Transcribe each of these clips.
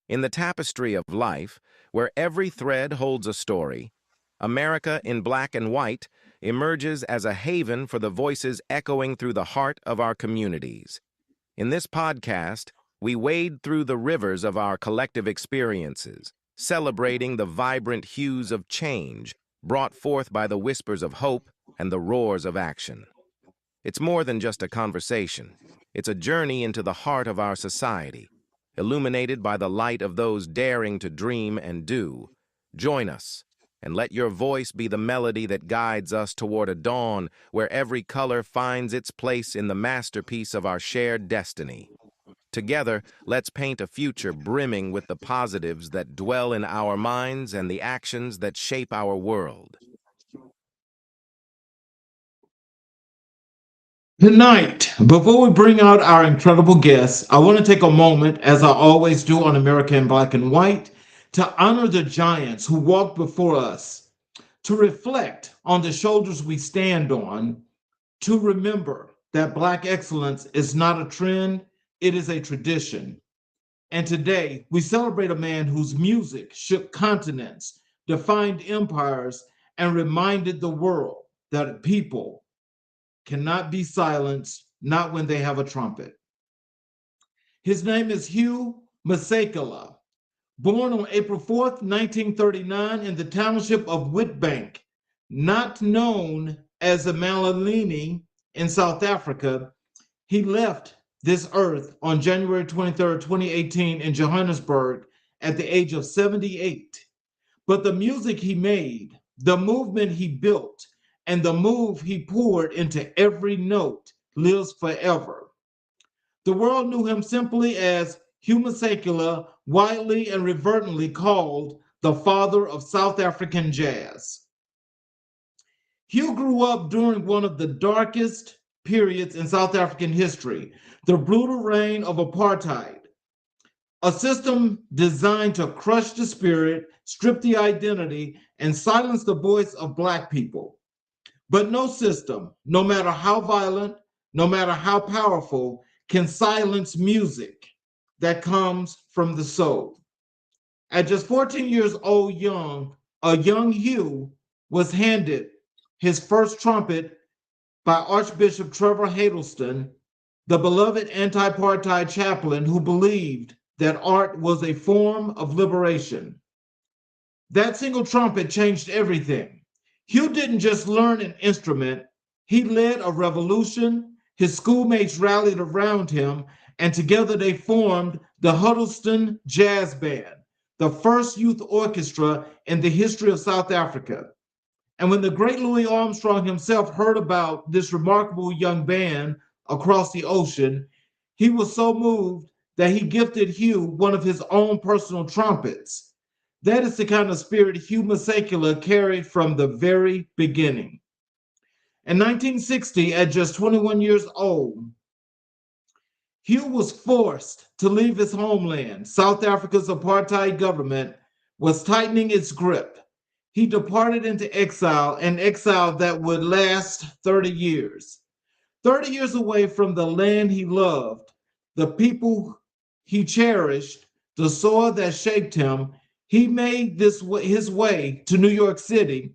In the tapestry of life, where every thread holds a story, America in Black and White emerges as a haven for the voices echoing through the heart of our communities. In this podcast, we wade through the rivers of our collective experiences, celebrating the vibrant hues of change brought forth by the whispers of hope and the roars of action. It's more than just a conversation. It's a journey into the heart of our society, illuminated by the light of those daring to dream and do. Join us, and let your voice be the melody that guides us toward a dawn where every color finds its place in the masterpiece of our shared destiny. Together, let's paint a future brimming with the positives that dwell in our minds and the actions that shape our world. Tonight, before we bring out our incredible guests, I want to take a moment, as I always do on America in Black and White, to honor the giants who walked before us, to reflect on the shoulders we stand on, to remember that Black excellence is not a trend, it is a tradition. And today, we celebrate a man whose music shook continents, defined empires, and reminded the world that people cannot be silenced, not when they have a trumpet. His name is Hugh Masekela, born on April 4th, 1939, in the township of Witbank, not known as a Malalini in South Africa. He left this earth on January 23rd, 2018, in Johannesburg at the age of 78. But the music he made, the movement he built, and the move he poured into every note lives forever. The world knew him simply as Hugh Masekela, widely and reverently called the father of South African jazz. Hugh grew up during one of the darkest periods in South African history, the brutal reign of apartheid, a system designed to crush the spirit, strip the identity, and silence the voice of Black people. But no system, no matter how violent, no matter how powerful, can silence music that comes from the soul. At just 14 years old, a young Hugh was handed his first trumpet by Archbishop Trevor Huddleston, the beloved anti-apartheid chaplain who believed that art was a form of liberation. That single trumpet changed everything. Hugh didn't just learn an instrument, he led a revolution. His schoolmates rallied around him, and together they formed the Huddleston Jazz Band, the first youth orchestra in the history of South Africa. And when the great Louis Armstrong himself heard about this remarkable young band across the ocean, he was so moved that he gifted Hugh one of his own personal trumpets. That is the kind of spirit Hugh Masekela carried from the very beginning. In 1960, at just 21 years old, Hugh was forced to leave his homeland. South Africa's apartheid government was tightening its grip. He departed into exile, an exile that would last 30 years. 30 years away from the land he loved, the people he cherished, the soil that shaped him. He made his way to New York City,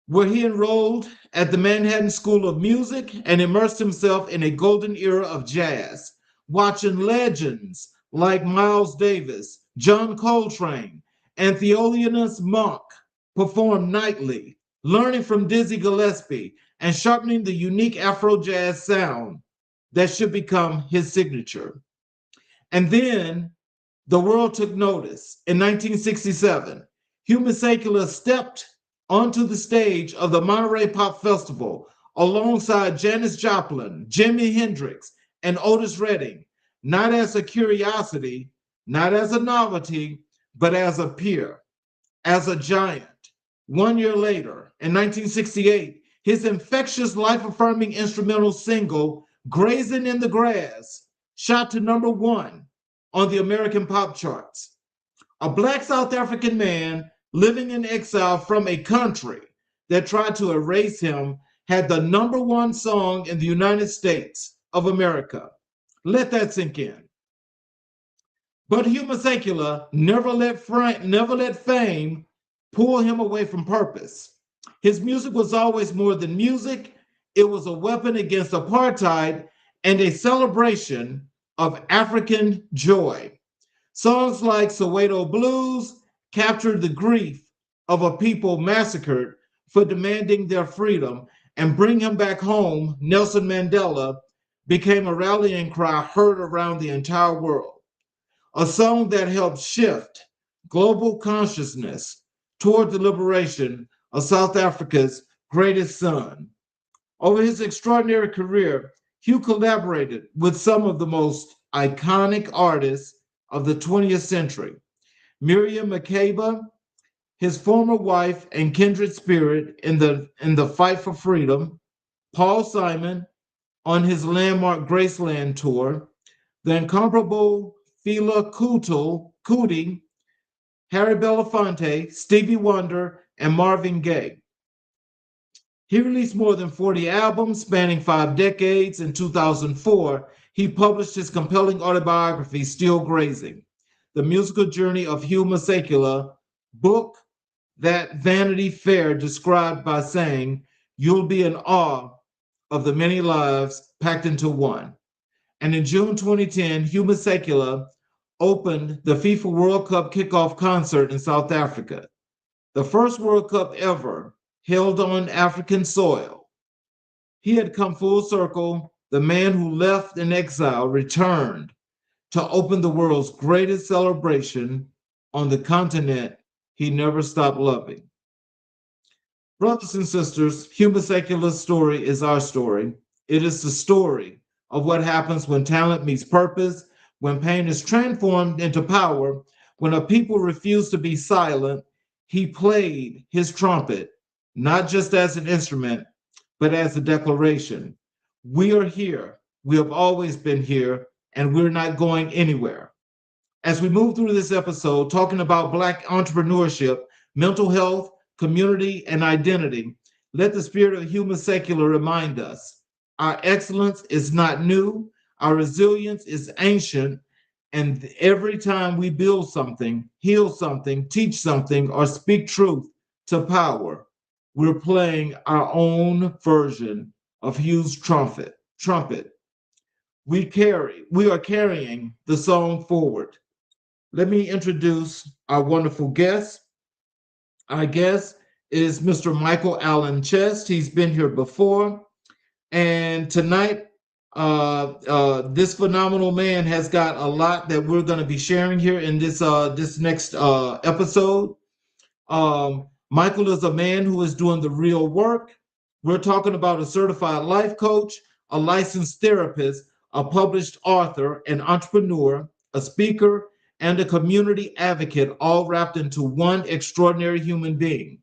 where he enrolled at the Manhattan School of Music and immersed himself in a golden era of jazz, watching legends like Miles Davis, John Coltrane, and Thelonious Monk perform nightly, learning from Dizzy Gillespie and sharpening the unique Afro jazz sound that should become his signature. And then the world took notice. In 1967, Hugh Masekela stepped onto the stage of the Monterey Pop Festival alongside Janis Joplin, Jimi Hendrix, and Otis Redding, not as a curiosity, not as a novelty, but as a peer, as a giant. 1 year later, in 1968, his infectious, life-affirming instrumental single, Grazing in the Grass, shot to #1 on the American pop charts. A Black South African man living in exile from a country that tried to erase him had the #1 song in the United States of America. Let that sink in. But Huma Sekula never let fame pull him away from purpose. His music was always more than music. It was a weapon against apartheid and a celebration of African joy. Songs like Soweto Blues captured the grief of a people massacred for demanding their freedom, and Bring Him Back Home, Nelson Mandela, became a rallying cry heard around the entire world. A song that helped shift global consciousness toward the liberation of South Africa's greatest son. Over his extraordinary career, Hugh collaborated with some of the most iconic artists of the 20th century. Miriam Makeba, his former wife and kindred spirit in the fight for freedom, Paul Simon on his landmark Graceland tour, the incomparable Fela Kuti, Harry Belafonte, Stevie Wonder, and Marvin Gaye. He released more than 40 albums spanning 5 decades. In 2004, he published his compelling autobiography, Still Grazing, The Musical Journey of Hugh Masekela, book that Vanity Fair described by saying, "You'll be in awe of the many lives packed into one." And in June 2010, Hugh Masekela opened the FIFA World Cup kickoff concert in South Africa, the first World Cup ever held on African soil. He had come full circle. The man who left in exile returned to open the world's greatest celebration on the continent he never stopped loving. Brothers and sisters, Hugh Masekela's story is our story. It is the story of what happens when talent meets purpose, when pain is transformed into power, when a people refuse to be silent. He played his trumpet, not just as an instrument, but as a declaration. We are here. We have always been here, and we're not going anywhere. As we move through this episode, talking about Black entrepreneurship, mental health, community, and identity, let the spirit of Hugh Masekela remind us our excellence is not new, our resilience is ancient, and every time we build something, heal something, teach something, or speak truth to power, we're playing our own version of Hugh's trumpet. We are carrying the song forward. Let me introduce our wonderful guest. Our guest is Mr. Michael Allen Chest. He's been here before. And tonight, this phenomenal man has got a lot that we're going to be sharing here in this next episode. Michael is a man who is doing the real work. We're talking about a certified life coach, a licensed therapist, a published author, an entrepreneur, a speaker, and a community advocate, all wrapped into one extraordinary human being.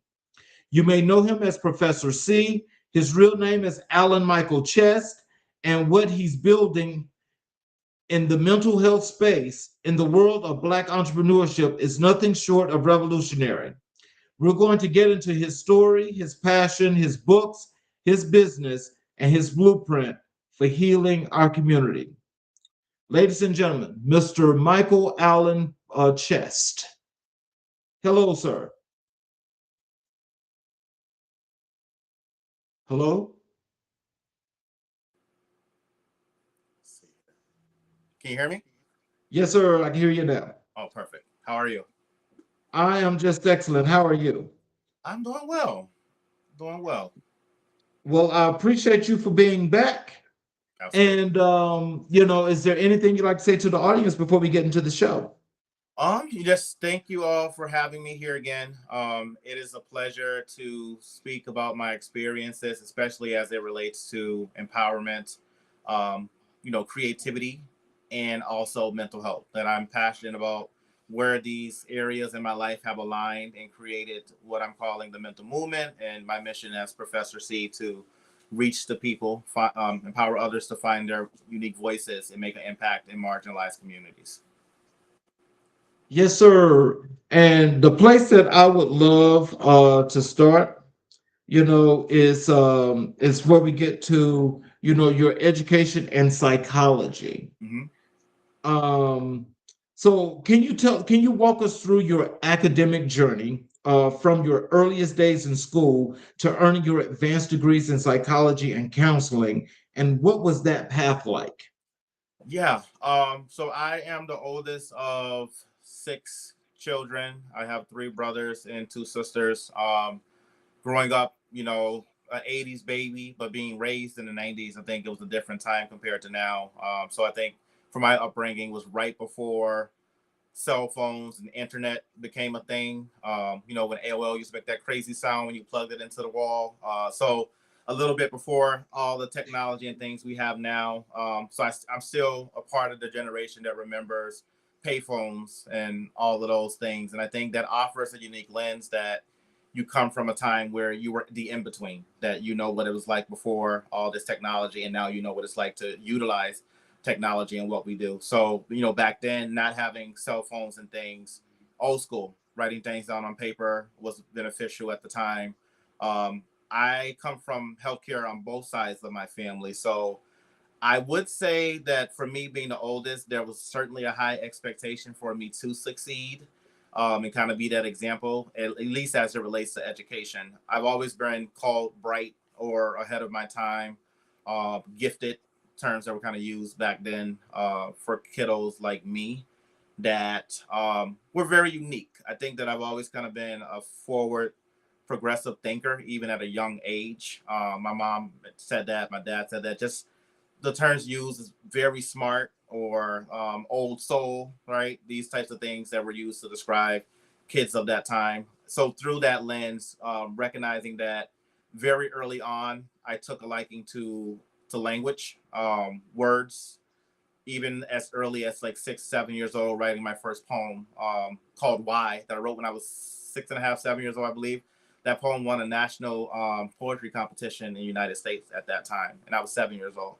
You may know him as Professor C. His real name is Allen Michael Chest, and what he's building in the mental health space in the world of Black entrepreneurship is nothing short of revolutionary. We're going to get into his story, his passion, his books, his business, and his blueprint for healing our community. Ladies and gentlemen, Mr. Michael Allen Chest. Hello, sir. Hello? Can you hear me? Yes, sir. I can hear you now. Oh, perfect. How are you? I am just excellent. How are you? I'm doing well. Doing well. Well, I appreciate you for being back. Absolutely. And is there anything you'd like to say to the audience before we get into the show? Just thank you all for having me here again. It is a pleasure to speak about my experiences, especially as it relates to empowerment, creativity, and also mental health. That I'm passionate about where these areas in my life have aligned and created what I'm calling the mental movement, and my mission as Professor C to reach the people, empower others to find their unique voices and make an impact in marginalized communities. Yes, sir. And the place that I would love to start, is where we get to, your education and psychology. Mm-hmm. Um, So can you walk us through your academic journey from your earliest days in school to earning your advanced degrees in psychology and counseling? And what was that path like? Yeah. So I am the oldest of six children. I have three brothers and two sisters. Growing up, an 80s baby, but being raised in the 90s, I think it was a different time compared to now. So I think for my upbringing was right before cell phones and internet became a thing. When AOL used to make that crazy sound when you plugged it into the wall. So a little bit before all the technology and things we have now. I'm still a part of the generation that remembers payphones and all of those things. And I think that offers a unique lens that you come from a time where you were the in between, that you know what it was like before all this technology, and now you know what it's like to utilize technology and what we do. So, back then, not having cell phones and things, old school, writing things down on paper was beneficial at the time. Um, I come from healthcare on both sides of my family. So I would say that for me being the oldest, there was certainly a high expectation for me to succeed, and kind of be that example, at least as it relates to education. I've always been called bright or ahead of my time, gifted, terms that were kind of used back then for kiddos like me that were very unique. I think that I've always kind of been a forward, progressive thinker, even at a young age. My mom said that, my dad said that. Just the terms used is very smart or old soul, right? These types of things that were used to describe kids of that time. So through that lens, recognizing that very early on, I took a liking to language, words, even as early as like 6, 7 years old, writing my first poem called Why that I wrote when I was 6.5, 7 years old, I believe. That poem won a national poetry competition in the United States at that time, and I was 7 years old.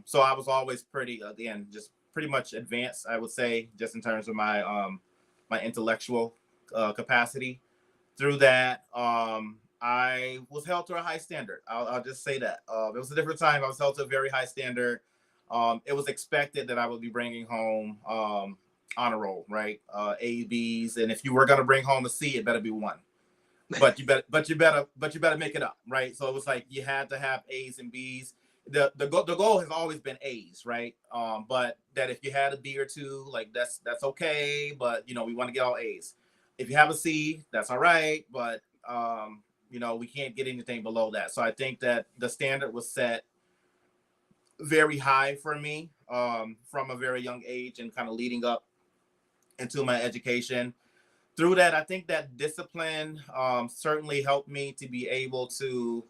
So I was always pretty, again, just pretty much advanced, I would say, just in terms of my intellectual capacity. Through that, I was held to a high standard. I'll just say that. It was a different time. I was held to a very high standard. It was expected that I would be bringing home honor roll, right? A, B's, and if you were gonna bring home a C, it better be one. But you better make it up, right? So it was like you had to have A's and B's. The goal has always been A's, right? But that if you had a B or two, like that's okay. But we want to get all A's. If you have a C, that's all right. But we can't get anything below that. So I think that the standard was set very high for me from a very young age and kind of leading up into my education. Through that, I think that discipline certainly helped me to be able to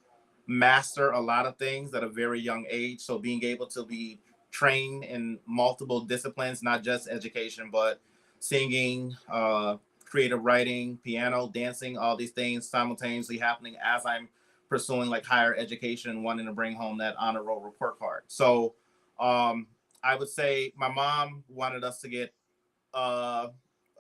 master a lot of things at a very young age. So being able to be trained in multiple disciplines, not just education, but singing, creative writing, piano, dancing, all these things simultaneously happening as I'm pursuing like higher education and wanting to bring home that honor roll report card. So um, I would say my mom wanted us to get uh,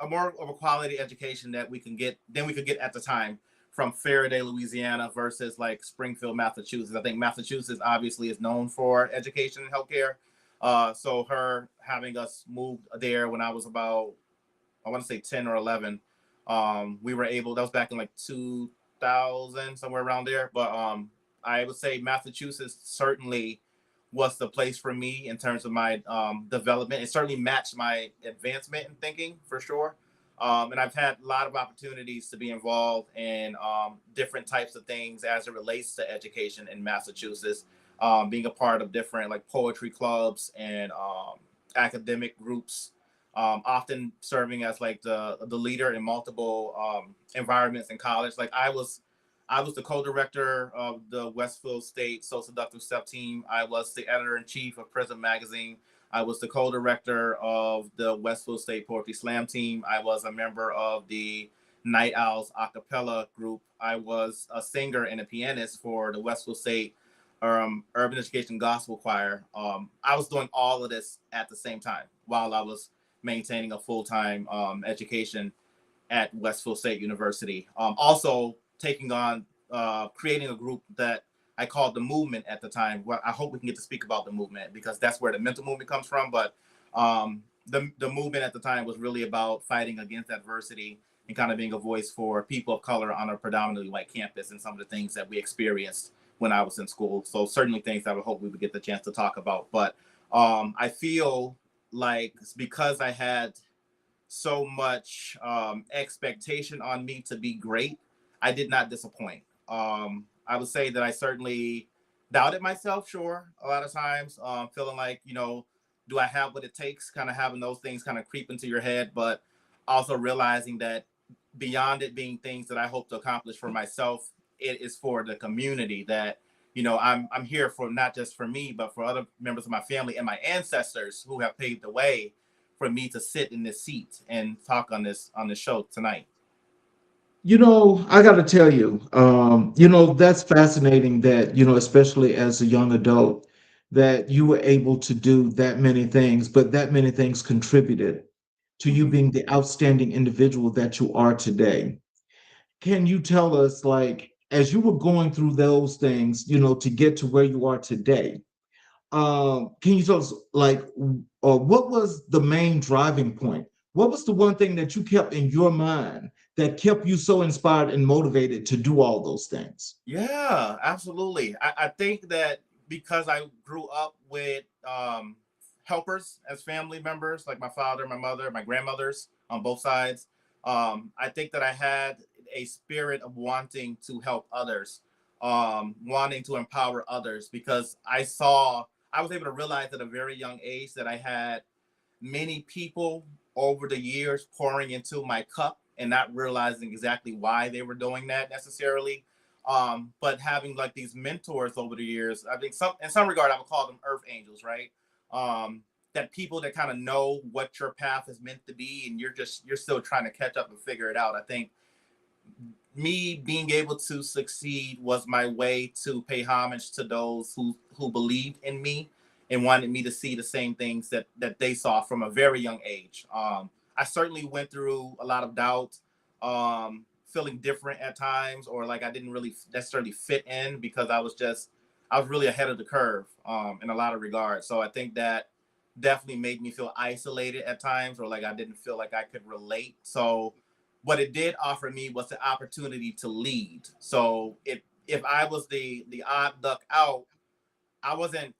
a more of a quality education that we can get than we could get at the time from Faraday, Louisiana versus like Springfield, Massachusetts. I think Massachusetts obviously is known for education and healthcare. So her having us move there when I was about, I want to say 10 or 11, we were able, that was back in like 2000, somewhere around there. But I would say Massachusetts certainly was the place for me in terms of my development. It certainly matched my advancement in thinking for sure. And I've had a lot of opportunities to be involved in different types of things as it relates to education in Massachusetts, being a part of different like poetry clubs and academic groups, often serving as like the leader in multiple environments in college. Like I was the co-director of the Westfield State So Seductive Step team. I was the editor-in-chief of Prism Magazine. I was the co-director of the Westfield State Poetry Slam team. I was a member of the Night Owls a cappella group. I was a singer and a pianist for the Westfield State Urban Education Gospel Choir. I was doing all of this at the same time while I was maintaining a full-time education at Westfield State University. Also taking on creating a group that I called the movement at the time. Well, I hope we can get to speak about the movement because that's where the mental movement comes from. But the movement at the time was really about fighting against adversity and kind of being a voice for people of color on a predominantly white campus and some of the things that we experienced when I was in school. So certainly things that I would hope we would get the chance to talk about. But I feel like because I had so much expectation on me to be great, I did not disappoint. I would say that I certainly doubted myself, sure, a lot of times, feeling like, do I have what it takes? Kind of having those things kind of creep into your head, but also realizing that beyond it being things that I hope to accomplish for myself, it is for the community that, I'm here for, not just for me, but for other members of my family and my ancestors who have paved the way for me to sit in this seat and talk on this show tonight. I got to tell you, that's fascinating that, especially as a young adult, that you were able to do that many things, but that many things contributed to you Mhm. being the outstanding individual that you are today. Can you tell us, like, as you were going through those things, to get to where you are today, can you tell us, like, what was the main driving point? What was the one thing that you kept in your mind that kept you so inspired and motivated to do all those things? Yeah, absolutely. I think that because I grew up with helpers as family members, like my father, my mother, my grandmothers on both sides, I think that I had a spirit of wanting to help others, wanting to empower others, because I was able to realize at a very young age that I had many people over the years pouring into my cup and not realizing exactly why they were doing that necessarily. But having like these mentors over the years, I think some in some regard I would call them earth angels, right? That people that kind of know what your path is meant to be, and you're still trying to catch up and figure it out. I think me being able to succeed was my way to pay homage to those who believed in me and wanted me to see the same things that they saw from a very young age. I certainly went through a lot of doubt, feeling different at times, or like I didn't really necessarily fit in because I was really ahead of the curve in a lot of regards. So I think that definitely made me feel isolated at times, or like I didn't feel like I could relate. So what it did offer me was the opportunity to lead. So if I was the odd duck out, I wasn't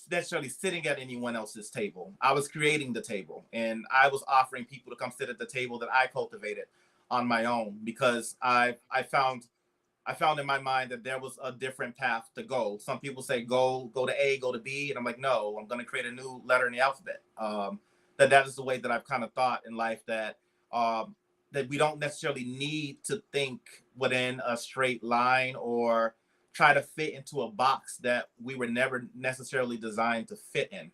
necessarily sitting at anyone else's table. I was creating the table, and I was offering people to come sit at the table that I cultivated on my own, because I found in my mind that there was a different path to go. Some people say go to A, go to B, and I'm like, no, I'm going to create a new letter in the alphabet. That is the way that I've kind of thought in life, um, that we don't necessarily need to think within a straight line or try to fit into a box that we were never necessarily designed to fit in.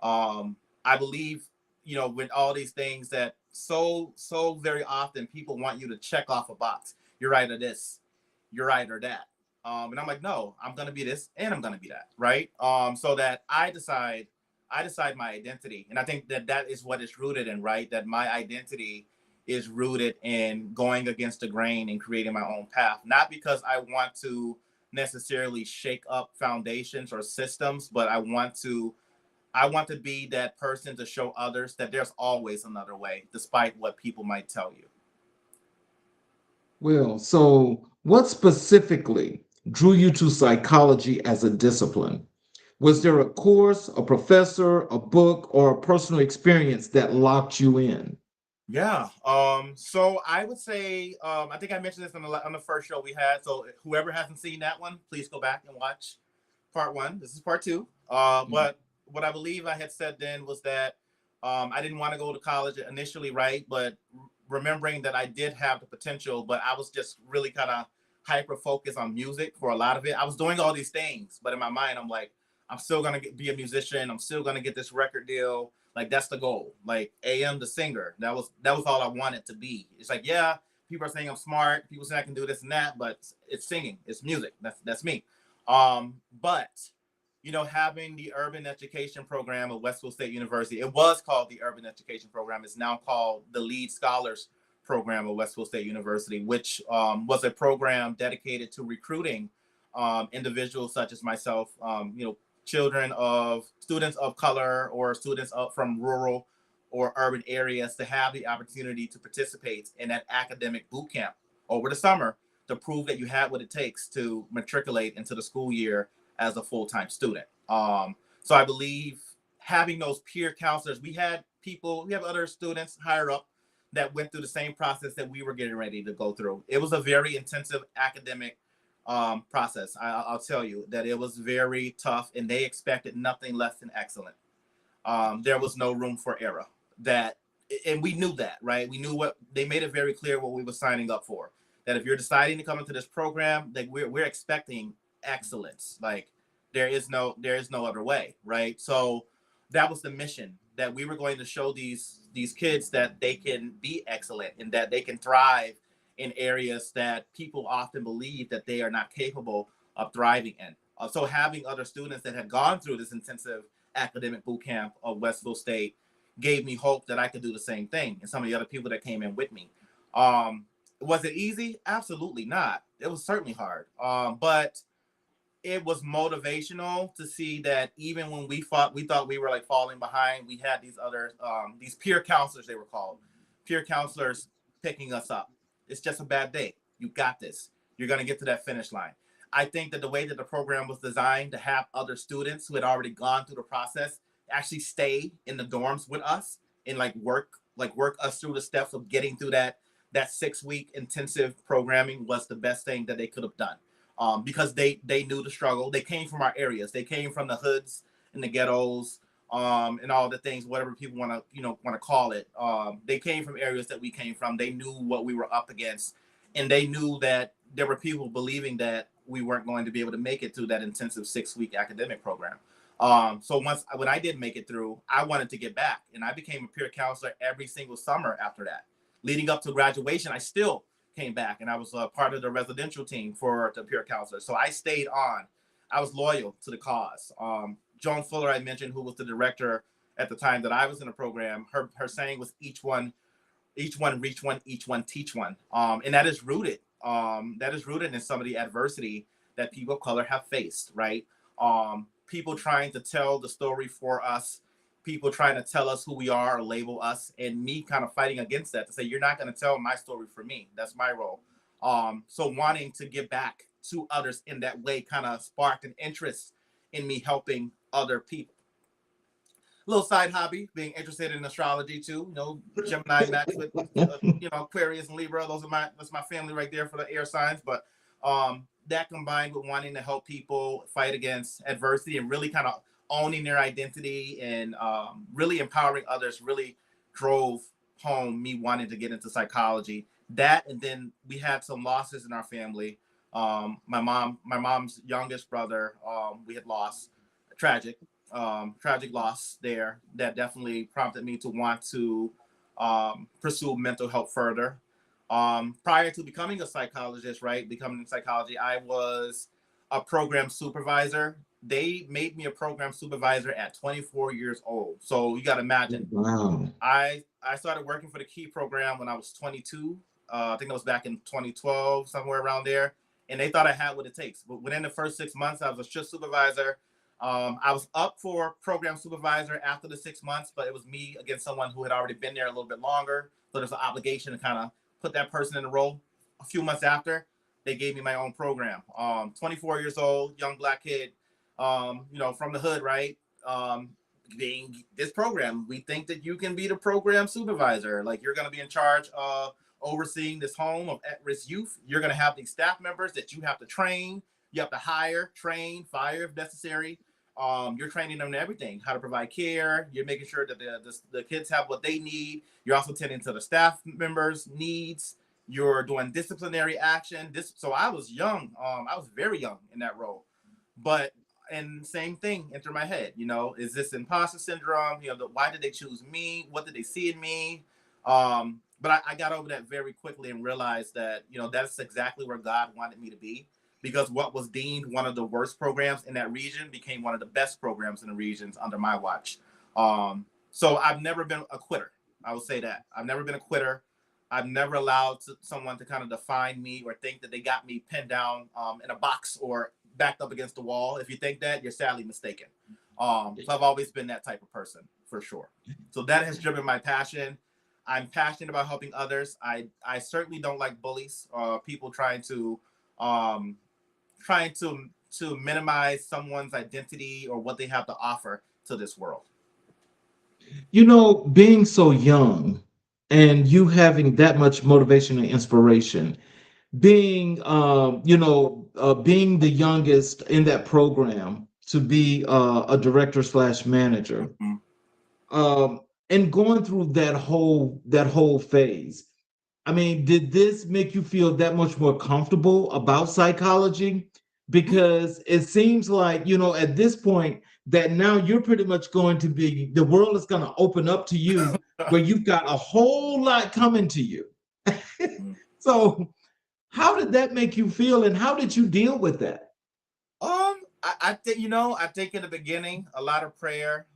I believe, with all these things that so very often people want you to check off a box. You're right at this, you're right or that. And I'm like, no, I'm gonna be this and I'm gonna be that, right? So that I decide my identity, and I think that that is what it's rooted in, right? That my identity is rooted in going against the grain and creating my own path, not because I want to necessarily shake up foundations or systems, but I want to be that person to show others that there's always another way, despite what people might tell you. Well, so what specifically drew you to psychology as a discipline? Was there a course, a professor, a book, or a personal experience that locked you in? Yeah. So I would say, I think I mentioned this on the first show we had. So whoever hasn't seen that one, please go back and watch part one. This is part two. Mhm. But what I believe I had said then was that I didn't want to go to college initially, right? But remembering that I did have the potential, but I was just really kind of hyper focused on music for a lot of it. I was doing all these things, but in my mind, I'm like, I'm still gonna be a musician. I'm still gonna get this record deal. Like that's the goal. Like AM the singer. That was all I wanted to be. It's like, yeah, people are saying I'm smart. People say I can do this and that, but it's singing. It's music. That's me. But having the urban education program at Westfield State University, it was called the urban education program. It's now called the Lead Scholars program at Westfield State University, which was a program dedicated to recruiting individuals such as myself, children of students of color or students from rural or urban areas to have the opportunity to participate in that academic boot camp over the summer to prove that you had what it takes to matriculate into the school year as a full-time student. So I believe having those peer counselors, we have other students higher up that went through the same process that we were getting ready to go through. It was a very intensive academic process. I'll tell you that it was very tough, and they expected nothing less than excellent. There was no room for error. And we knew that, right? We knew what they made it very clear what we were signing up for. That if you're deciding to come into this program, that we're expecting excellence. Like there is no other way, right? So that was the mission, that we were going to show these kids that they can be excellent and that they can thrive in areas that people often believe that they are not capable of thriving in. So having other students that had gone through this intensive academic boot camp of Westville State gave me hope that I could do the same thing. And some of the other people that came in with me. Was it easy? Absolutely not. It was certainly hard. But it was motivational to see that even when we thought we were like falling behind, we had these other these peer counselors, they were called peer counselors, picking us up. It's just a bad day. You got this. You're going to get to that finish line. I think that the way that the program was designed to have other students who had already gone through the process actually stay in the dorms with us and work us through the steps of getting through that 6-week intensive programming was the best thing that they could have done. Because they knew the struggle. They came from our areas. They came from the hoods and the ghettos, and all the things, whatever people want to call it. They came from areas that we came from. They knew what we were up against, and they knew that there were people believing that we weren't going to be able to make it through that intensive 6-week academic program. So when I did make it through, I wanted to get back, and I became a peer counselor every single summer after that. Leading up to graduation, I still came back, and I was part of the residential team for the peer counselor. So I stayed on. I was loyal to the cause. Joan Fuller, I mentioned, who was the director at the time that I was in the program, her saying was each one reach one, each one teach one. And that is rooted. That is rooted in some of the adversity that people of color have faced, right? People trying to tell the story for us, people trying to tell us who we are or label us, and me kind of fighting against that to say, you're not going to tell my story for me. That's my role. So wanting to give back to others in that way kind of sparked an interest in me helping other people. Little side hobby, being interested in astrology too. Gemini match with Aquarius and Libra. That's my family right there for the air signs. But that combined with wanting to help people fight against adversity and really kind of owning their identity and really empowering others really drove home me wanting to get into psychology. That, and then we had some losses in our family. My mom's youngest brother, we had lost. Tragic loss there that definitely prompted me to want to pursue mental health further. Prior to becoming a psychologist, becoming in psychology, I was a program supervisor. They made me a program supervisor at 24 years old. So you got to imagine. Wow. I started working for the Key program when I was 22. I think that was back in 2012, somewhere around there. And they thought I had what it takes. But within the first 6 months, I was a shift supervisor. I was up for program supervisor after the 6 months, but it was me against someone who had already been there a little bit longer. So there's an obligation to kind of put that person in the role. A few months after, they gave me my own program. 24 years old, young Black kid, from the hood, right? Being this program, we think that you can be the program supervisor. Like you're going to be in charge of overseeing this home of at-risk youth. You're going to have these staff members that you have to train. You have to hire, train, fire if necessary. You're training them in everything, how to provide care. You're making sure that the kids have what they need. You're also tending to the staff members' needs. You're doing disciplinary action. So I was young. I was very young in that role. And same thing entered my head. Is this imposter syndrome? Why did they choose me? What did they see in me? But I got over that very quickly and realized that, that's exactly where God wanted me to be. Because what was deemed one of the worst programs in that region became one of the best programs in the regions under my watch. So I've never been a quitter. I will say that. I've never been a quitter. I've never allowed someone to kind of define me or think that they got me pinned down in a box or backed up against the wall. If you think that, you're sadly mistaken. So I've always been that type of person, for for sure. So that has driven my passion. I'm passionate about helping others. I certainly don't like bullies, people um, trying to minimize someone's identity or what they have to offer to this world. You know, being so young and you having that much motivation and inspiration, being, being the youngest in that program to be a director slash manager, Mhm. um, and going through that whole phase. I mean, did this make you feel that much more comfortable about psychology? Because it seems like, at this point, that now you're pretty much going to be, the world is going to open up to you where you've got a whole lot coming to you. So, how did that make you feel and how did you deal with that? I think I think in the beginning a lot of prayer.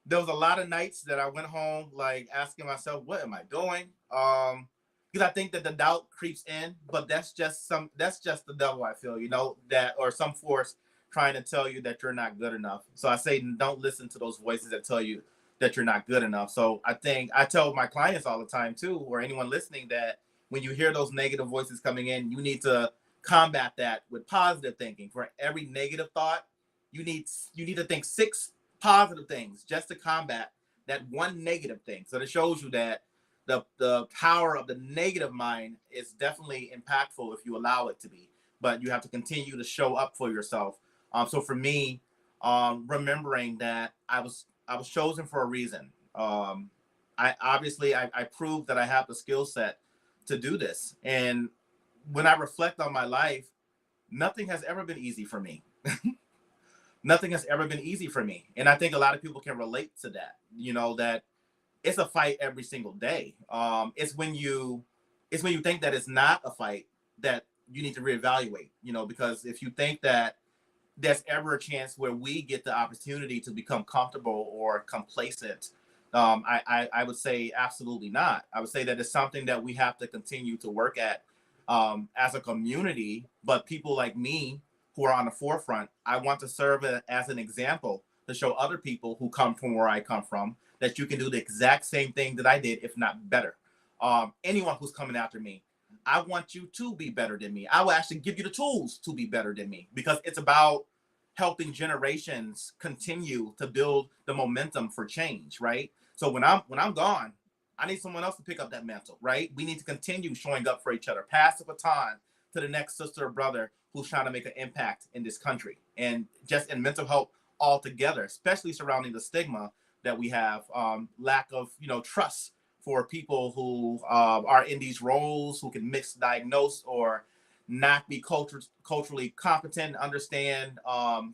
There was a lot of nights that I went home like asking myself, "What am I doing?" Because I think that the doubt creeps in, but that's just the devil. I feel that or some force trying to tell you that you're not good enough. So I say don't listen to those voices that tell you that you're not good enough. So I think I tell my clients all the time too, or anyone listening, that when you hear those negative voices coming in, you need to combat that with positive thinking. For every negative thought, you need to think six positive things just to combat that one negative thing. So it shows you that the power of the negative mind is definitely impactful if you allow it to be. But you have to continue to show up for yourself. So for me, remembering that I was chosen for a reason. I proved that I have the skill set to do this. And when I reflect on my life, nothing has ever been easy for me. Nothing has ever been easy for me. And I think a lot of people can relate to that, that it's a fight every single day. It's when you think that it's not a fight that you need to reevaluate, because if you think that there's ever a chance where we get the opportunity to become comfortable or complacent, I would say absolutely not. I would say that it's something that we have to continue to work at, as a community. But people like me who are on the forefront, I want to serve as an example to show other people who come from where I come from that you can do the exact same thing that I did, if not better. Anyone who's coming after me, I want you to be better than me. I will actually give you the tools to be better than me, because it's about helping generations continue to build the momentum for change, right? So when I'm gone, I need someone else to pick up that mantle, right? We need to continue showing up for each other, pass the baton to the next sister or brother who's trying to make an impact in this country, and just in mental health altogether, especially surrounding the stigma that we have, lack of trust for people who are in these roles, who can misdiagnose or not be culturally competent, understand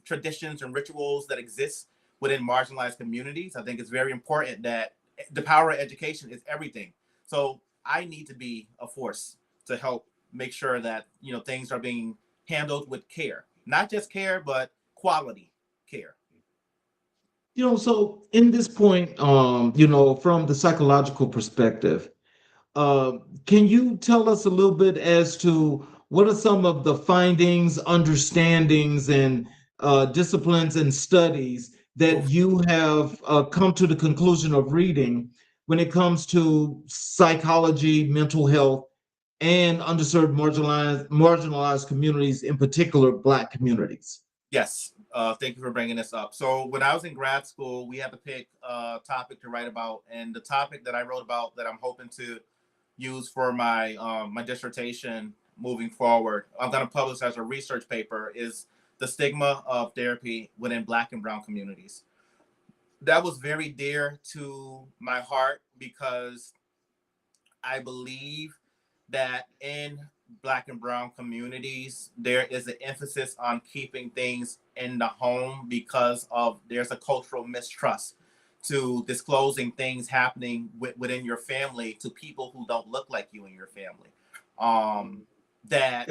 traditions and rituals that exist within marginalized communities. I think it's very important that the power of education is everything. So I need to be a force to help make sure that things are being handled with care, not just care, but quality care. So in this point, from the psychological perspective, uh, can you tell us a little bit as to what are some of the findings, understandings, and disciplines and studies that Oof. you have come to the conclusion of reading when it comes to psychology, mental health, and underserved marginalized communities, in particular Black communities? Yes. Thank you for bringing this up. So when I was in grad school, we had to pick a topic to write about, and the topic that I wrote about that I'm hoping to use for my dissertation moving forward, I'm going to publish as a research paper, is the stigma of therapy within Black and Brown communities. That was very dear to my heart because I believe that in Black and Brown communities, there is an emphasis on keeping things in the home because of there's a cultural mistrust to disclosing things happening within your family to people who don't look like you in your family. That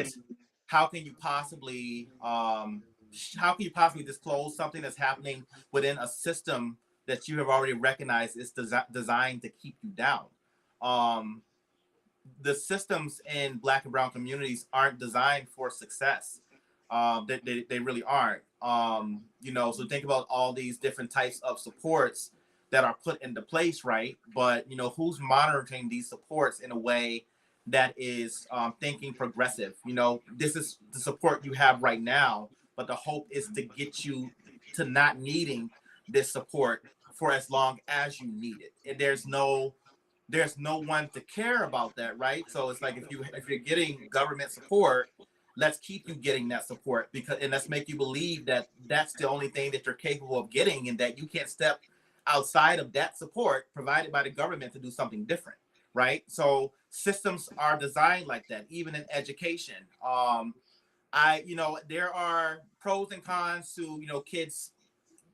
how can you possibly how can you possibly disclose something that's happening within a system that you have already recognized is designed to keep you down? Um, the systems in Black and Brown communities aren't designed for success. They really aren't. So think about all these different types of supports that are put into place, right? But who's monitoring these supports in a way that is thinking progressive? This is the support you have right now, but the hope is to get you to not needing this support for as long as you need it. And there's no one to care about that, right? So it's like if you're getting government support, let's keep you getting that support, and let's make you believe that that's the only thing that you're capable of getting, and that you can't step outside of that support provided by the government to do something different, right? So systems are designed like that, even in education. There are pros and cons to kids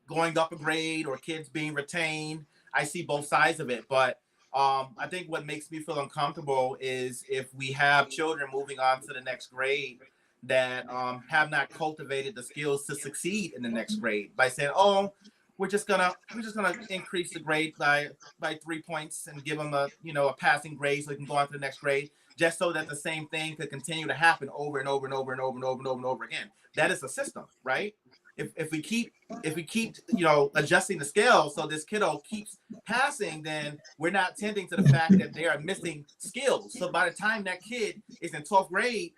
going up a grade or kids being retained. I see both sides of it, but I think what makes me feel uncomfortable is if we have children moving on to the next grade that have not cultivated the skills to succeed in the next grade by saying, "Oh, we're just gonna increase the grade by 3 points and give them a passing grade so they can go on to the next grade," just so that the same thing could continue to happen over and over and over and over and over and over and over again. That is a system, right? If we keep adjusting the scale so this kiddo keeps passing, then we're not tending to the fact that they are missing skills. So by the time that kid is in 12th grade,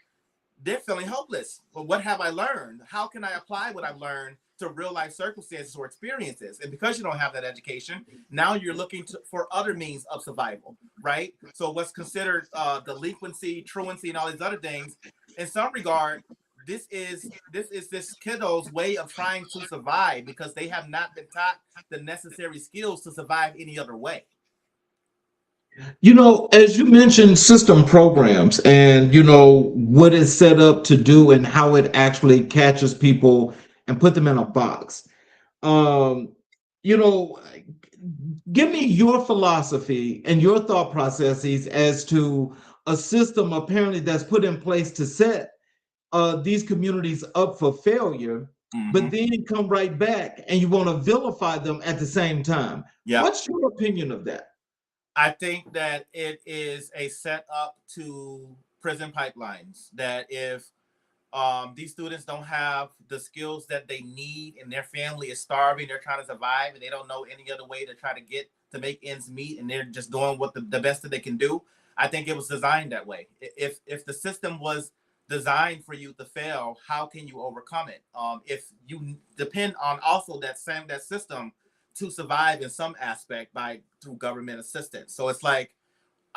they're feeling hopeless. Well, what have I learned? How can I apply what I've learned to real life circumstances or experiences? And because you don't have that education, now you're looking for other means of survival, right? So what's considered delinquency, truancy, and all these other things, in some regard, this kiddo's way of trying to survive because they have not been taught the necessary skills to survive any other way. As you mentioned, system programs and, what it's set up to do and how it actually catches people and put them in a box. Um, you know, Give me your philosophy and your thought processes as to a system apparently that's put in place to set these communities up for failure, but then come right back and you want to vilify them at the same time. Yeah. What's your opinion of that? I think that it is a setup to prison pipelines. That if these students don't have the skills that they need, and their family is starving, they're trying to survive, and they don't know any other way to try to make ends meet, and they're just doing what the best that they can do. I think it was designed that way. If the system was designed for you to fail, how can you overcome it? If you depend on also that system to survive in some aspect through government assistance. So it's like,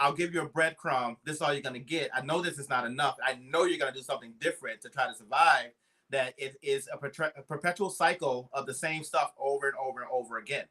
I'll give you a breadcrumb. This is all you're going to get. I know this is not enough. I know you're going to do something different to try to survive. That it is a perpetual cycle of the same stuff over and over and over again.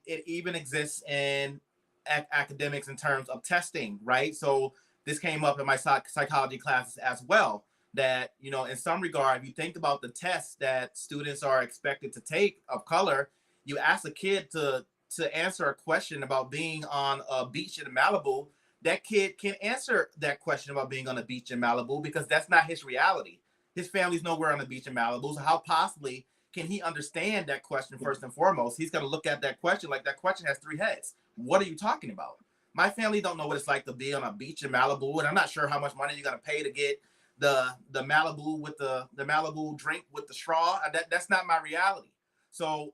It even exists in academics in terms of testing, right? So this came up in my psychology classes as well. That, in some regard, if you think about the tests that students are expected to take of color, you ask a kid to answer a question about being on a beach in Malibu. That kid can't answer that question about being on a beach in Malibu because that's not his reality. His family's nowhere on the beach in Malibu. So how possibly can he understand that question first and foremost? He's going to look at that question like that question has three heads. What are you talking about? My family don't know what it's like to be on a beach in Malibu, and I'm not sure how much money you're going to pay to get the Malibu with the Malibu drink with the straw. That's not my reality. So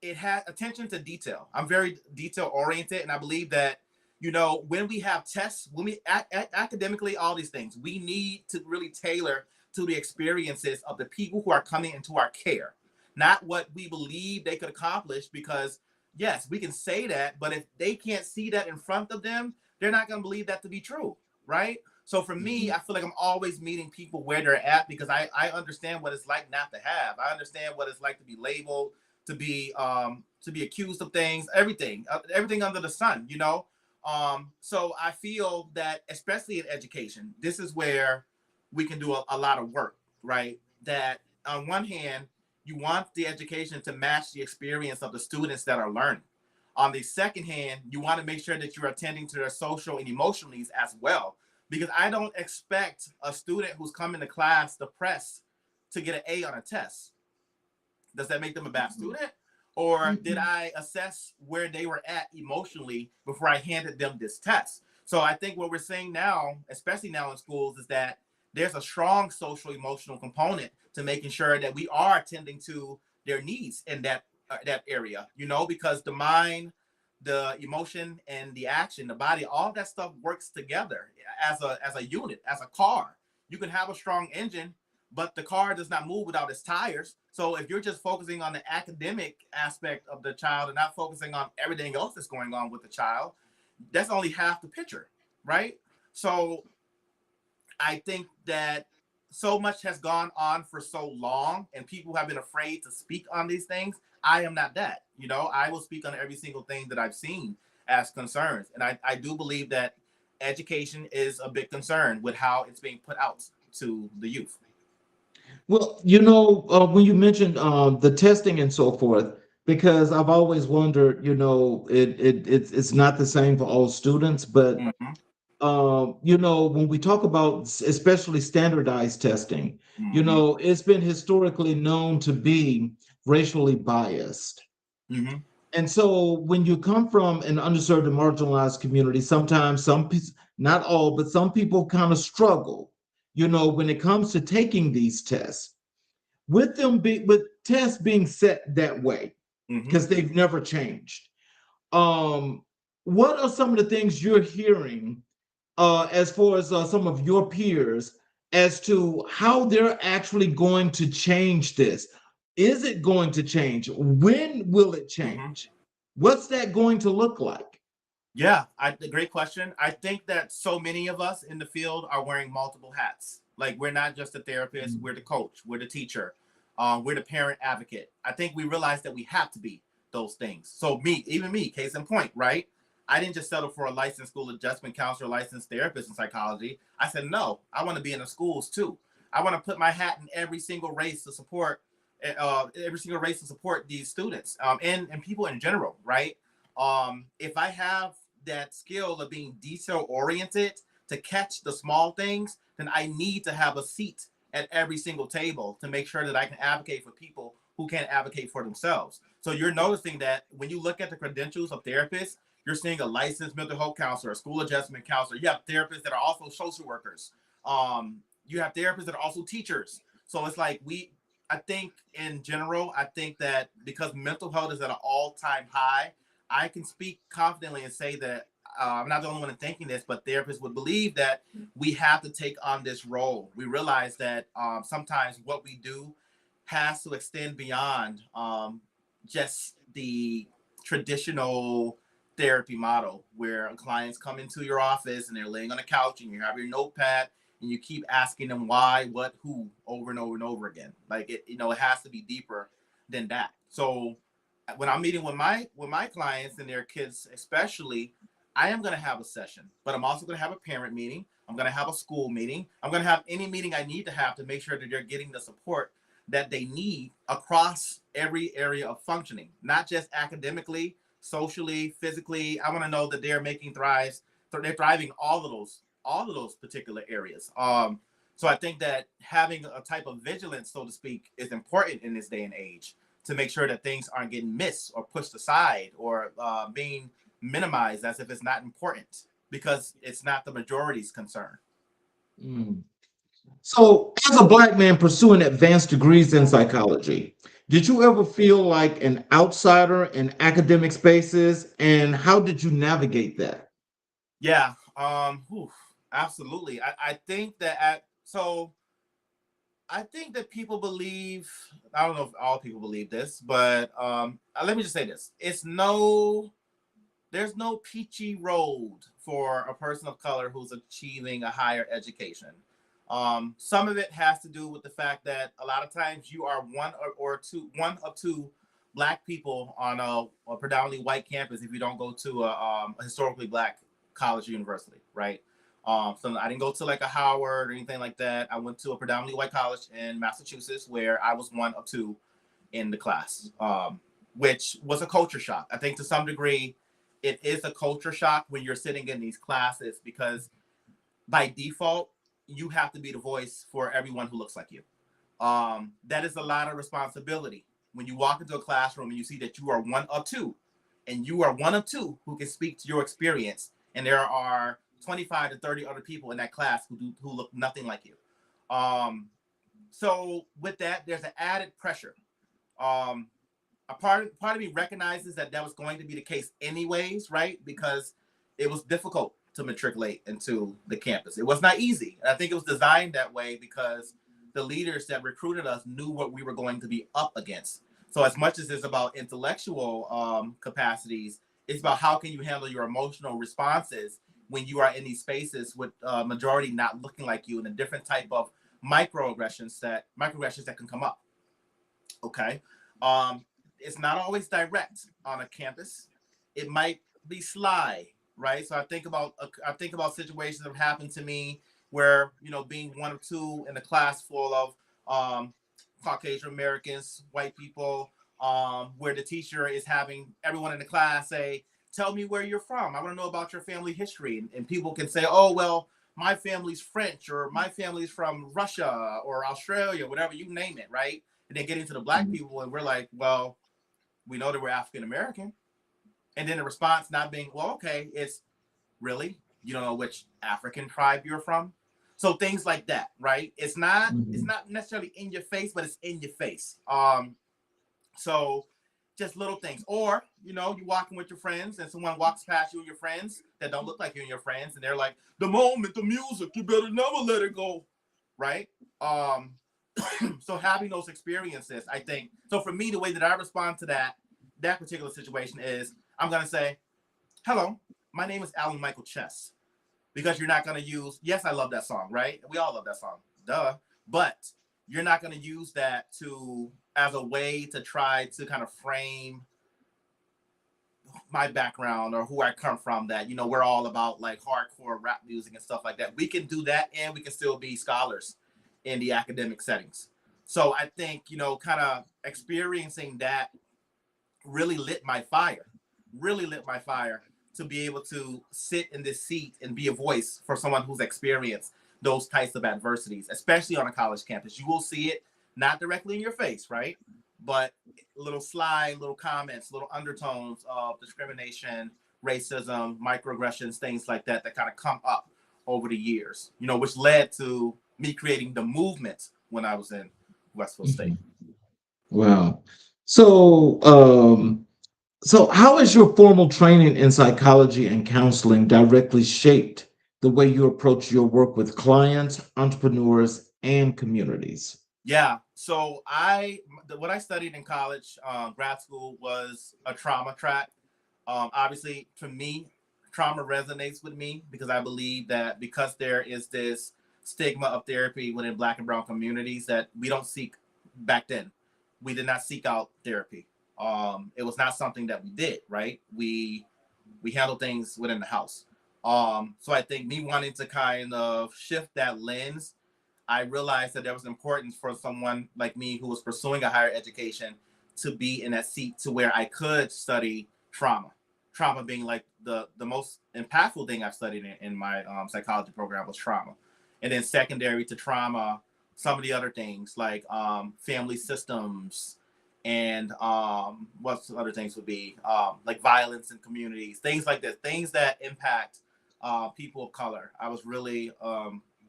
it had attention to detail. I'm very detail oriented, and I believe that when we have tests, when we academically, all these things, we need to really tailor to the experiences of the people who are coming into our care, not what we believe they could accomplish. Because yes, we can say that, but if they can't see that in front of them, they're not going to believe that to be true, right? So for me, I feel like I'm always meeting people where they're at, because I understand what it's like not to have. I understand what it's like to be labeled, to be accused of things, everything under the sun, So I feel that, especially in education, this is where we can do a lot of work, right? That on one hand, you want the education to match the experience of the students that are learning. On the second hand, you want to make sure that you're attending to their social and emotional needs as well. Because I don't expect a student who's coming to class depressed to get an A on a test. Does that make them a bad student? Or did I assess where they were at emotionally before I handed them this test? So I think what we're seeing now, especially now in schools, is that there's a strong social emotional component to making sure that we are attending to their needs in that area, you know, because the mind, the emotion, and the action, the body, all that stuff works together as a unit, as a car. You can have a strong engine, but the car does not move without its tires. So if you're just focusing on the academic aspect of the child and not focusing on everything else that's going on with the child, that's only half the picture, right? So I think that so much has gone on for so long and people have been afraid to speak on these things. I am not that. You know, I will speak on every single thing that I've seen as concerns. And I do believe that education is a big concern with how it's being put out to the youth. Well, when you mentioned the testing and so forth, because I've always wondered, it's not the same for all students, but Mm-hmm, when we talk about especially standardized testing, mm-hmm, it's been historically known to be racially biased. mm-hmm, And so when you come from an underserved and marginalized community, sometimes not all, but some people kind of struggle, when it comes to taking these tests, with tests being set that way, mm-hmm. because they've never changed. Um, what are some of the things you're hearing as far as some of your peers as to how they're actually going to change this? Is it going to change? When will it Mm-hmm. change? What's that going to look like? Yeah, great question. I think that so many of us in the field are wearing multiple hats. Like we're not just a therapist, we're the coach, we're the teacher, we're the parent advocate. I think we realize that we have to be those things. So even me, case in point, right? I didn't just settle for a licensed school adjustment counselor, licensed therapist in psychology. I said, no, I want to be in the schools too. I want to put my hat in every single race to support these students and people in general, right? If I have that skill of being detail oriented to catch the small things, then I need to have a seat at every single table to make sure that I can advocate for people who can't advocate for themselves. So you're noticing that when you look at the credentials of therapists, you're seeing a licensed mental health counselor, a school adjustment counselor. You have therapists that are also social workers. You have therapists that are also teachers. So it's like I think in general, I think that because mental health is at an all-time high, I can speak confidently and say that I'm not the only one thinking this, but therapists would believe that we have to take on this role. We realize that sometimes what we do has to extend beyond just the traditional therapy model where clients come into your office and they're laying on a couch and you have your notepad and you keep asking them why, what, who over and over and over again. Like it has to be deeper than that. So when I'm meeting with my clients and their kids especially, I am going to have a session, but I'm also going to have a parent meeting. I'm going to have a school meeting. I'm going to have any meeting I need to have to make sure that they're getting the support that they need across every area of functioning, not just academically, socially, physically. I want to know that they're they're thriving all of those particular areas. So I think that having a type of vigilance, so to speak, is important in this day and age to make sure that things aren't getting missed or pushed aside or being minimized as if it's not important because it's not the majority's concern. Mm. So, as a Black man pursuing advanced degrees in psychology, did you ever feel like an outsider in academic spaces? And how did you navigate that? Yeah, absolutely. I think that I think that people believe, I don't know if all people believe this, but let me just say this. There's no peachy road for a person of color who's achieving a higher education. Some of it has to do with the fact that a lot of times you are one of two Black people on a predominantly white campus if you don't go to a historically Black college or university, right? So I didn't go to like a Howard or anything like that. I went to a predominantly white college in Massachusetts where I was one of two in the class, which was a culture shock. I think to some degree, it is a culture shock when you're sitting in these classes because by default, you have to be the voice for everyone who looks like you. That is a lot of responsibility. When you walk into a classroom and you see that you are one of two, and you are one of two who can speak to your experience, and there are 25 to 30 other people in that class who look nothing like you. So with that, there's an added pressure. A part of me recognizes that was going to be the case anyways, right? Because it was difficult to matriculate into the campus. It was not easy. I think it was designed that way because the leaders that recruited us knew what we were going to be up against. So as much as it's about intellectual capacities, it's about how can you handle your emotional responses when you are in these spaces with majority not looking like you and a different type of microaggressions that can come up. Okay. It's not always direct on a campus. It might be sly, right? So I think about situations that have happened to me where, being one or two in a class full of Caucasian Americans, white people, where the teacher is having everyone in the class say, tell me where you're from. I want to know about your family history. And people can say, oh, well, my family's French, or my family's from Russia or Australia, whatever, you name it, right? And then getting to the black people, and we're like, well, we know that we're African American. And then the response not being, well, okay, it's really, you don't know which African tribe you're from. So things like that, right? It's not necessarily in your face, but it's in your face. So just little things. Or, you're walking with your friends and someone walks past you and your friends that don't look like you and your friends, and they're like, the moment, the music, you better never let it go. Right? So having those experiences, I think, so for me, the way that I respond to that particular situation is I'm going to say, hello, my name is Alan Michael Chess. Because you're not going to use, yes, I love that song, right? We all love that song, duh. But you're not going to use that as a way to try to kind of frame my background or who I come from, that, we're all about like hardcore rap music and stuff like that. We can do that, and we can still be scholars in the academic settings. So I think, kind of experiencing that really lit my fire to be able to sit in this seat and be a voice for someone who's experienced those types of adversities, especially on a college campus. You will see it not directly in your face, right? But little comments, little undertones of discrimination, racism, microaggressions, things like that kind of come up over the years, which led to me creating the movement when I was in Westfield State. Wow. So how has your formal training in psychology and counseling directly shaped the way you approach your work with clients, entrepreneurs, and communities? Yeah. So what I studied in college, grad school, was a trauma track. Obviously, for me, trauma resonates with me because I believe that because there is this stigma of therapy within Black and Brown communities that we don't seek back then. We did not seek out therapy. It was not something that we did, right? We handle things within the house. So I think me wanting to kind of shift that lens, I realized that there was importance for someone like me who was pursuing a higher education to be in that seat to where I could study trauma. Trauma being like the most impactful thing I've studied in my psychology program was trauma. And then secondary to trauma, some of the other things like family systems and what other things would be like violence in communities, things like this, things that impact people of color. I was really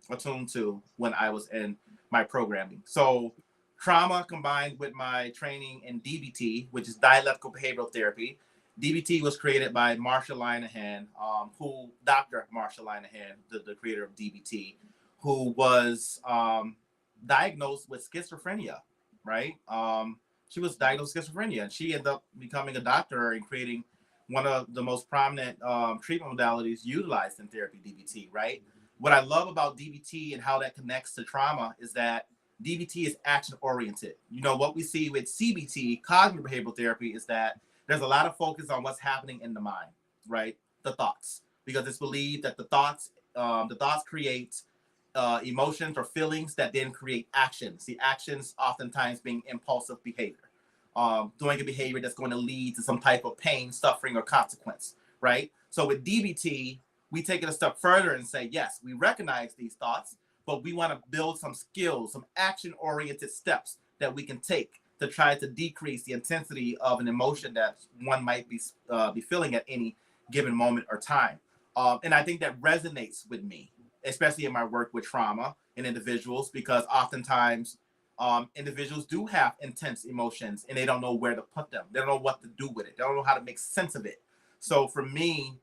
attuned to when I was in my programming. So trauma combined with my training in DBT, which is dialectical behavioral therapy. DBT was created by Marsha Linehan, Dr. Marsha Linehan, the creator of DBT, who was diagnosed with schizophrenia, right? She was diagnosed with schizophrenia, and she ended up becoming a doctor and creating one of the most prominent treatment modalities utilized in therapy, DBT, right? What I love about DBT and how that connects to trauma is that DBT is action-oriented. What we see with CBT, cognitive behavioral therapy, is that there's a lot of focus on what's happening in the mind, right? The thoughts, because it's believed that the thoughts create emotions or feelings that then create actions. The actions oftentimes being impulsive behavior, doing a behavior that's going to lead to some type of pain, suffering, or consequence, right? So with DBT, we take it a step further and say, yes, we recognize these thoughts, but we want to build some skills, some action-oriented steps that we can take to try to decrease the intensity of an emotion that one might be feeling at any given moment or time. And I think that resonates with me. especially in my work with trauma in individuals, because oftentimes individuals do have intense emotions and they don't know where to put them. They don't know what to do with it. They don't know how to make sense of it. So for me,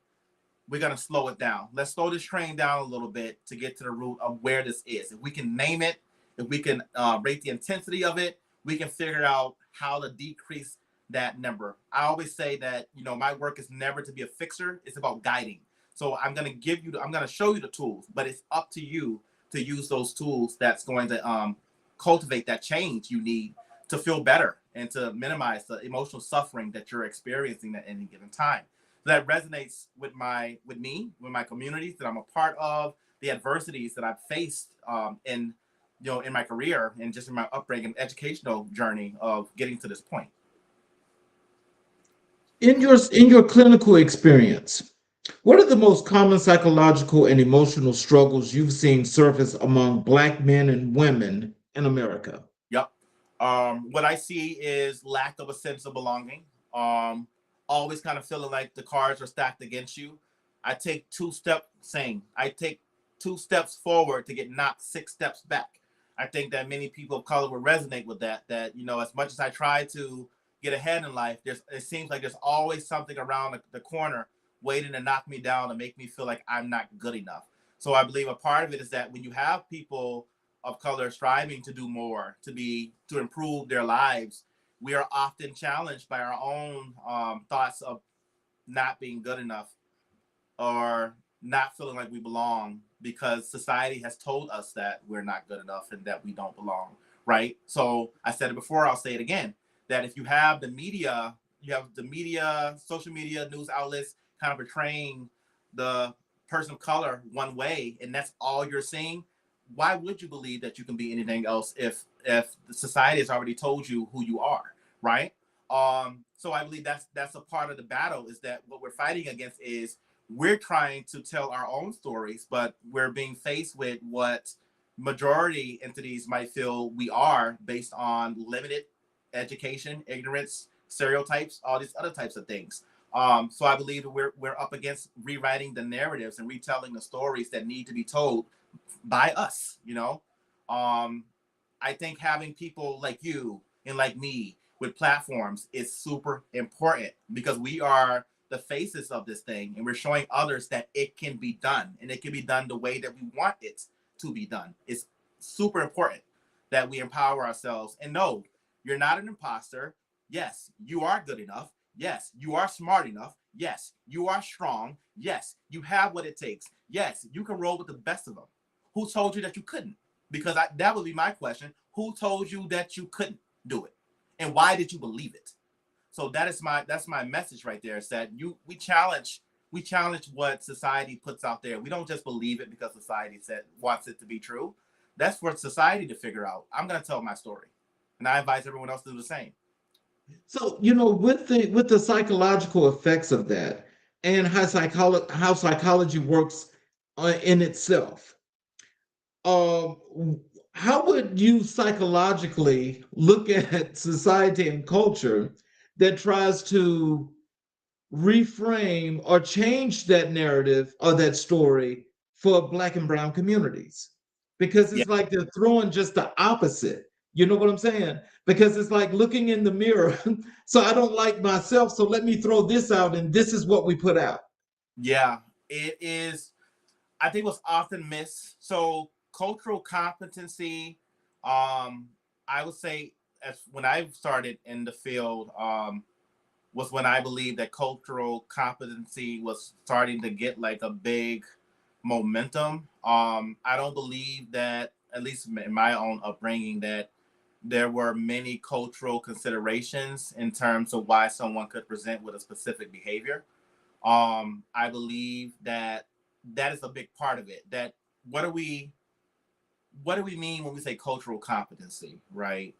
we're going to slow it down. Let's slow this train down a little bit to get to the root of where this is. If we can name it, if we can rate the intensity of it, we can figure out how to decrease that number. I always say that, you know, my work is never to be a fixer. It's about guiding. So I'm going to show you the tools, but it's up to you to use those tools that's going to cultivate that change you need to feel better and to minimize the emotional suffering that you're experiencing at any given time. So that resonates with my communities that I'm a part of, the adversities that I've faced in my career and just in my upbringing, educational journey of getting to this point. In your clinical experience, what are the most common psychological and emotional struggles you've seen surface among Black men and women in America? Yep. What I see is lack of a sense of belonging. Always kind of feeling like the cards are stacked against you. I take two steps forward to get knocked 6 steps back. I think that many people of color will resonate with that, you know, as much as I try to get ahead in life, it seems like there's always something around the corner waiting to knock me down and make me feel like I'm not good enough. So I believe a part of it is that when you have people of color striving to do more, to improve their lives, we are often challenged by our own thoughts of not being good enough or not feeling like we belong, because society has told us that we're not good enough and that we don't belong, right? So I said it before, I'll say it again, that if you have the media, social media, news outlets kind of portraying the person of color one way, and that's all you're seeing, why would you believe that you can be anything else if the society has already told you who you are, right? So I believe that's a part of the battle, is that what we're fighting against is we're trying to tell our own stories, but we're being faced with what majority entities might feel we are based on limited education, ignorance, stereotypes, all these other types of things. So I believe that we're up against rewriting the narratives and retelling the stories that need to be told by us, you know. I think having people like you and like me with platforms is super important, because we are the faces of this thing and we're showing others that it can be done, and it can be done the way that we want it to be done. It's super important that we empower ourselves and know you're not an imposter. Yes, you are good enough. Yes, you are smart enough. Yes, you are strong. Yes, you have what it takes. Yes, you can roll with the best of them. Who told you that you couldn't? Because that would be my question. Who told you that you couldn't do it? And why did you believe it? So that's my message right there, is that we challenge what society puts out there. We don't just believe it because society wants it to be true. That's for society to figure out. I'm going to tell my story, and I invite everyone else to do the same. So, you know, with the psychological effects of that, and how psychology works in itself, how would you psychologically look at society and culture that tries to reframe or change that narrative or that story for Black and Brown communities? Because Yeah, it's like they're throwing just the opposite. You know what I'm saying? Because it's like looking in the mirror. So I don't like myself, so let me throw this out, and this is what we put out. yeah, it is. I think what's often missed. So cultural competency, I would say, as when I started in the field, was when I believe that cultural competency was starting to get like a big momentum. I don't believe that, at least in my own upbringing, that there were many cultural considerations in terms of why someone could present with a specific behavior. I believe that is a big part of it. That what do we mean when we say cultural competency, right?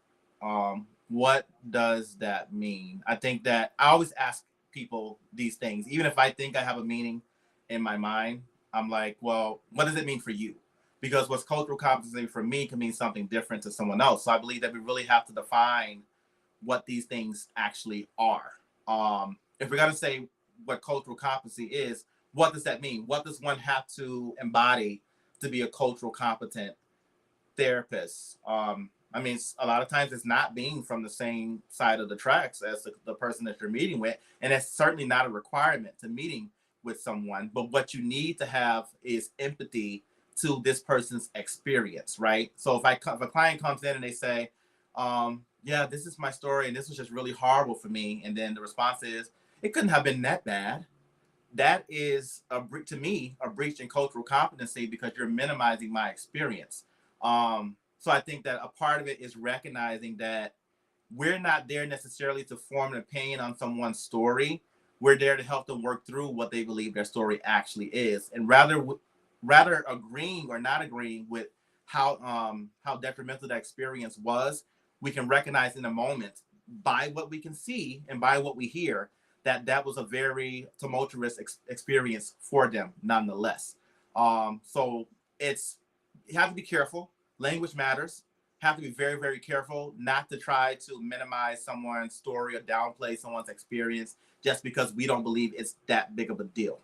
What does that mean? I think that I always ask people these things, even if I think I have a meaning in my mind. I'm like, well, what does it mean for you? Because what's cultural competency for me can mean something different to someone else. So I believe that we really have to define what these things actually are. If we're gonna say what cultural competency is, what does that mean? What does one have to embody to be a cultural competent therapist. I mean, a lot of times it's not being from the same side of the tracks as the person that you're meeting with. And it's certainly not a requirement to meeting with someone. But what you need to have is empathy to this person's experience, right? So if a client comes in and they say, yeah, this is my story and this was just really horrible for me. And then the response is, it couldn't have been that bad. That is, to me, a breach in cultural competency because you're minimizing my experience. So I think that a part of it is recognizing that we're not there necessarily to form an opinion on someone's story. We're there to help them work through what they believe their story actually is. And rather agreeing or not agreeing with how detrimental that experience was, we can recognize in a moment by what we can see and by what we hear that was a very tumultuous experience for them nonetheless. So you have to be careful. Language matters. Have to be very, very careful not to try to minimize someone's story or downplay someone's experience just because we don't believe it's that big of a deal.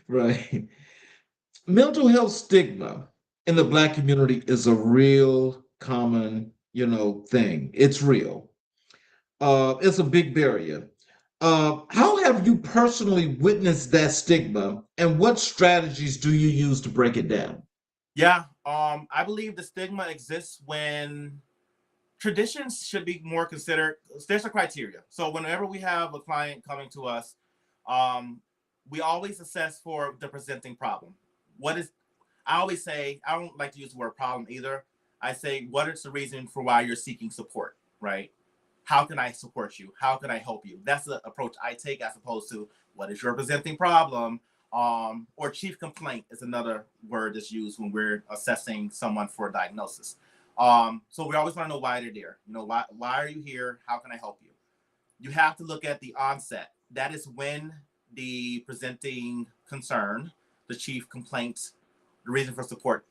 Right. Mental health stigma in the Black community is a real common, thing. It's real. It's a big barrier. How have you personally witnessed that stigma, and what strategies do you use to break it down? Yeah, I believe the stigma exists when traditions should be more considered. There's a criteria. So whenever we have a client coming to us, we always assess for the presenting problem. I always say, I don't like to use the word problem either. I say, what is the reason for why you're seeking support, right? How can I support you? How can I help you? That's the approach I take as opposed to what is your presenting problem? Or chief complaint is another word that's used when we're assessing someone for a diagnosis. So we always want to know why they're there. Why are you here? How can I help you? You have to look at the onset. That is when the presenting concern, the chief complaint, the reason for support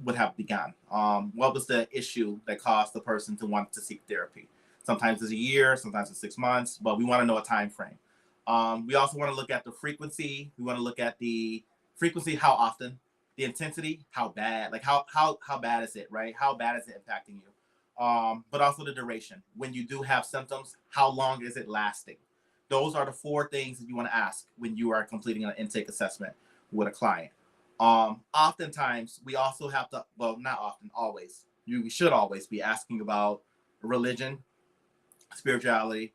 would have begun. What was the issue that caused the person to want to seek therapy? Sometimes it's a year, sometimes it's 6 months, but we want to know a time frame. We also want to look at the frequency. We want to look at the frequency, how often, the intensity, how bad, like how bad is it, right? How bad is it impacting you? But also the duration. When you do have symptoms, how long is it lasting? Those are the 4 things that you want to ask when you are completing an intake assessment with a client. Oftentimes, we also have to, well, not often, always. We should always be asking about religion, spirituality,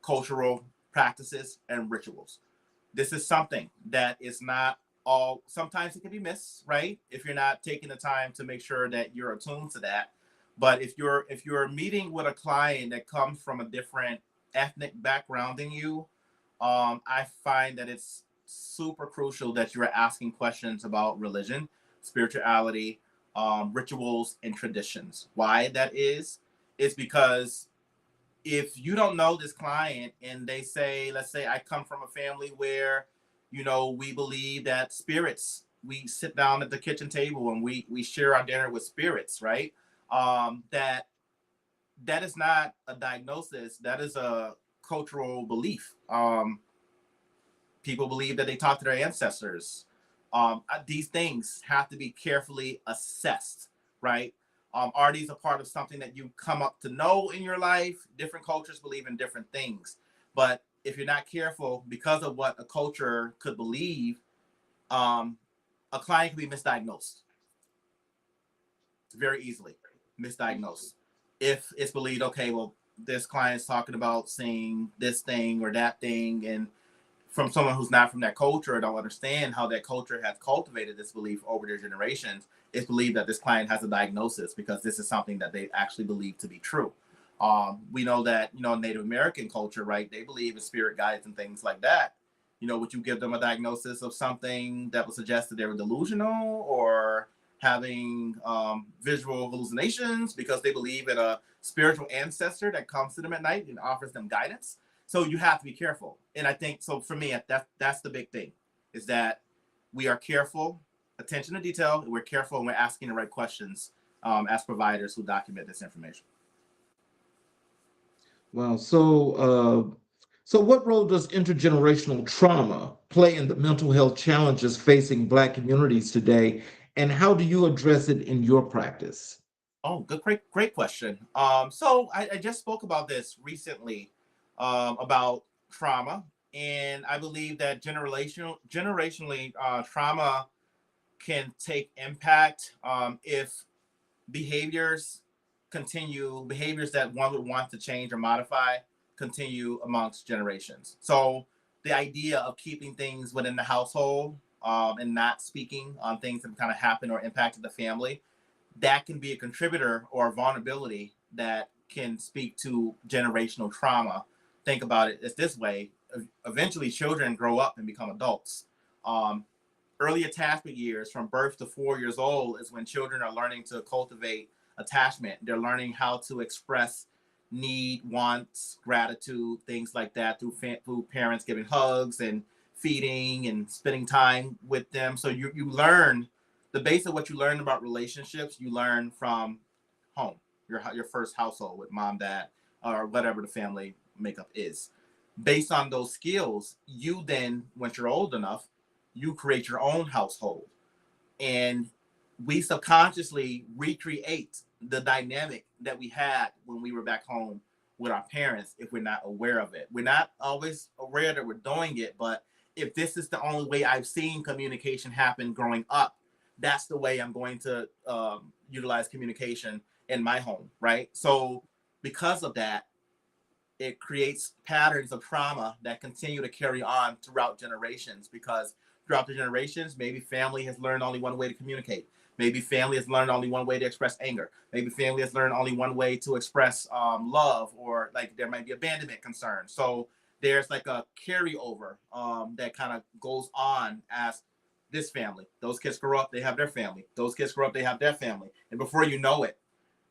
cultural practices, and rituals. This is something that is not all, sometimes it can be missed, right? If you're not taking the time to make sure that you're attuned to that. But if you're meeting with a client that comes from a different ethnic background than you, I find that it's super crucial that you're asking questions about religion, spirituality, rituals, and traditions. Why that is because if you don't know this client and they say, let's say I come from a family where, we believe that spirits, we sit down at the kitchen table and we share our dinner with spirits, right? That is not a diagnosis. That is a cultural belief. People believe that they talk to their ancestors. These things have to be carefully assessed, right? Are these a part of something that you come up to know in your life? Different cultures believe in different things. But if you're not careful, because of what a culture could believe, a client can be misdiagnosed very easily, misdiagnosed. If it's believed, okay, well, this client's talking about seeing this thing or that thing, and from someone who's not from that culture or don't understand how that culture has cultivated this belief over their generations, it's believed that this client has a diagnosis because this is something that they actually believe to be true. We know that, Native American culture, right? They believe in spirit guides and things like that. Would you give them a diagnosis of something that would suggest that they were delusional or having visual hallucinations because they believe in a spiritual ancestor that comes to them at night and offers them guidance? So you have to be careful. And I think, so for me, that's the big thing, is that we are careful, attention to detail, and we're careful and we're asking the right questions as providers who document this information. Wow. So So, what role does intergenerational trauma play in the mental health challenges facing Black communities today, and how do you address it in your practice? Oh, good, great question. So I just spoke about this recently, about trauma, and I believe that generationally, trauma can take impact, if behaviors that one would want to change or modify continue amongst generations. So the idea of keeping things within the household, and not speaking on things that kind of happen or impacted the family, that can be a contributor or a vulnerability that can speak to generational trauma. Think about it as this way: eventually, children grow up and become adults. Um, Early attachment years, from birth to 4 years old, is when children are learning to cultivate attachment. They're learning how to express need, wants, gratitude, things like that through parents giving hugs and feeding and spending time with them. So you learn the base of what you learn about relationships. You learn from home, your first household with mom, dad, or whatever the family makeup is. Based on those skills, you then, once you're old enough, you create your own household, and we subconsciously recreate the dynamic that we had when we were back home with our parents. If we're not aware of it, we're not always aware that we're doing it, but if this is the only way I've seen communication happen growing up, that's the way I'm going to utilize communication in my home, right? So because of that, it creates patterns of trauma that continue to carry on throughout generations, because throughout the generations, maybe family has learned only one way to communicate. Maybe family has learned only one way to express anger. Maybe family has learned only one way to express love, or like there might be abandonment concerns. So there's like a carryover, that kind of goes on as this family. Those kids grow up, they have their family. Those kids grow up, they have their family. And before you know it,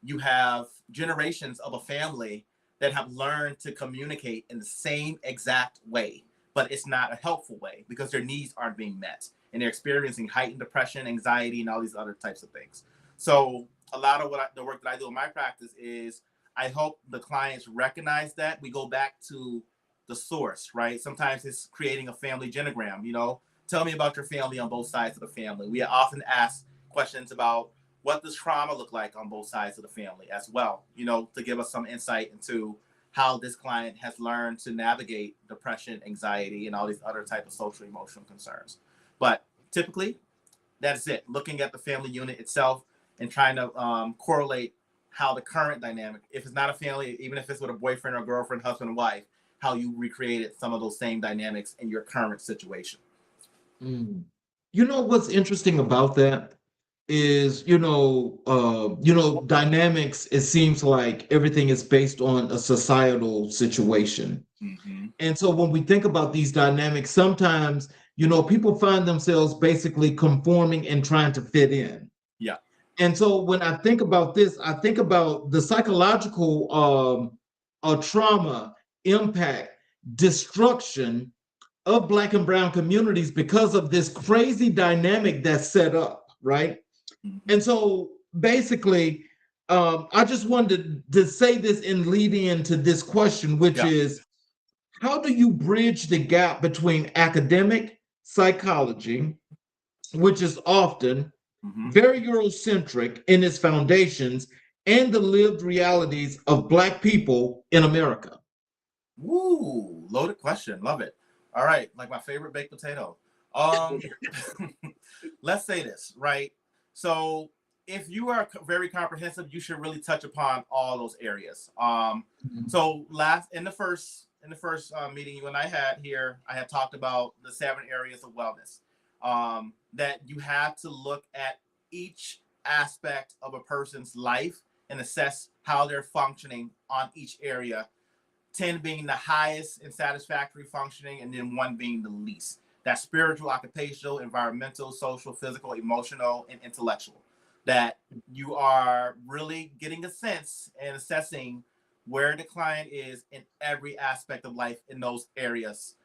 you have generations of a family that have learned to communicate in the same exact way, but it's not a helpful way because their needs aren't being met, and they're experiencing heightened depression, anxiety, and all these other types of things. So a lot of the work that I do in my practice is I help the clients recognize that. We go back to the source, right? Sometimes it's creating a family genogram. Tell me about your family on both sides of the family. We often ask questions about what does trauma look like on both sides of the family as well, to give us some insight into how this client has learned to navigate depression, anxiety, and all these other type of social emotional concerns. But typically, that's it. Looking at the family unit itself and trying to correlate how the current dynamic, if it's not a family, even if it's with a boyfriend or girlfriend, husband and wife, how you recreated some of those same dynamics in your current situation. Mm. You know what's interesting about that is, dynamics. It seems like everything is based on a societal situation. Mm-hmm. And so when we think about these dynamics, sometimes, people find themselves basically conforming and trying to fit in. Yeah. And so when I think about this, I think about the psychological trauma, impact, destruction of Black and Brown communities because of this crazy dynamic that's set up, right? Mm-hmm. And so basically, I just wanted to say this in leading into this question, which is, how do you bridge the gap between academic psychology, which is often Mm-hmm. very Eurocentric in its foundations, and the lived realities of Black people in America? Woo, loaded question. Love it. All right, like my favorite baked potato. Um, let's say this, right? So, if you are very comprehensive, you should really touch upon all those areas. So last in the first meeting you and I had here, I had talked about the 7 areas of wellness. That you have to look at each aspect of a person's life and assess how they're functioning on each area, 10 being the highest and satisfactory functioning, and then 1 being the least. That's spiritual, occupational, environmental, social, physical, emotional, and intellectual. That you are really getting a sense and assessing where the client is in every aspect of life in those areas.